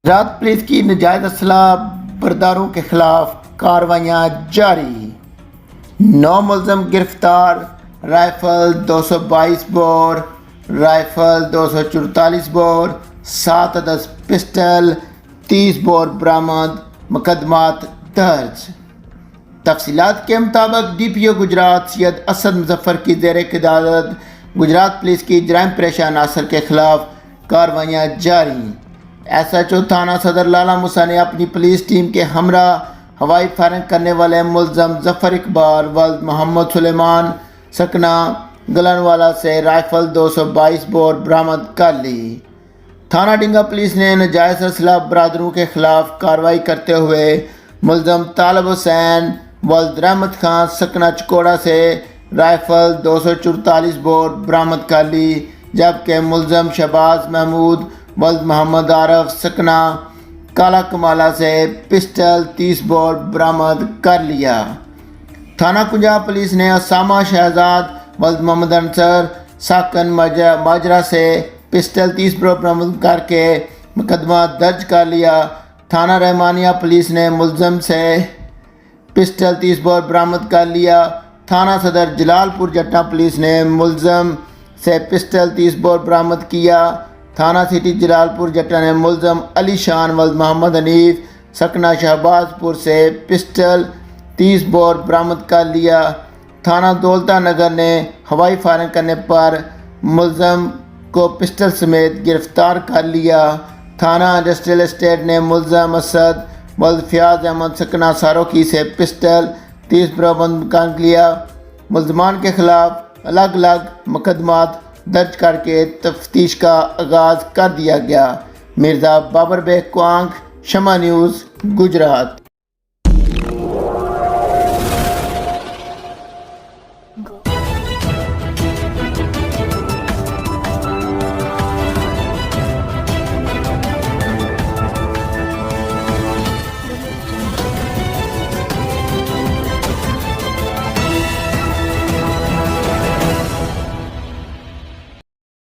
Gujarat police کی ناجائز اسلحہ برداروں کے خلاف کارروائیاں جاری، 9 ملزم گرفتار، رائفل 222 بور، رائفل 244 بور، 7 عدد پسٹل، 30 بور برآمد، مقدمات درج۔ تفصیلات کے مطابق ڈی پی او گجرات سید اسد مظفر کی زیر قیادت گجرات پولیس کی جرائم پیشہ عناصر کے خلاف کارروائیاں جاری۔ ایس ایچ او تھانہ صدر لالا موسیٰ نے اپنی پولیس ٹیم کے ہمراہ ہوائی فائرنگ کرنے والے ملزم ظفر اقبال ولد محمد سلیمان سکنہ گلن والا سے رائفل 222 بور برآمد کر لی۔ تھانہ ڈنگا پولیس نے ناجائز اسلحہ برادروں کے خلاف کارروائی کرتے ہوئے ملزم طالب حسین ولد رحمت خان سکنہ چکوڑا سے رائفل 244 بور برآمد کر لی، جبکہ ملزم شہباز محمود ولد محمد عارف سکنہ کالا کمالہ سے پسٹل 30 بور برآمد کر لیا۔ تھانہ کنجا پولیس نے اسامہ شہزاد ولد محمد انصر ساکن ماجرہ سے پسٹل 30 بور برآمد کر کے مقدمہ درج کر لیا۔ تھانہ رحمانیہ پولیس نے ملزم سے پسٹل 30 بور برآمد کر لیا۔ تھانہ صدر جلال پور جٹا پولیس نے ملزم سے پسٹل 30 بور برآمد کیا۔ تھانہ سٹی جلال پور جٹا نے ملزم علی شان ولد محمد حنیف سکنہ شہباز پور سے پسٹل 30 بور برآمد کر لیا۔ تھانہ دولتا نگر نے ہوائی فائرنگ کرنے پر ملزم کو پسٹل سمیت گرفتار کر لیا۔ تھانہ انڈسٹریل اسٹیٹ نے ملزم اسد ولد فیاض احمد سکنہ ساروکی سے پسٹل 30 برآمد کر لیا۔ ملزمان کے خلاف الگ الگ مقدمات درج کر کے تفتیش کا آغاز کر دیا گیا۔ مرزا بابر بیگ کوانگ، شمع نیوز، گجرات۔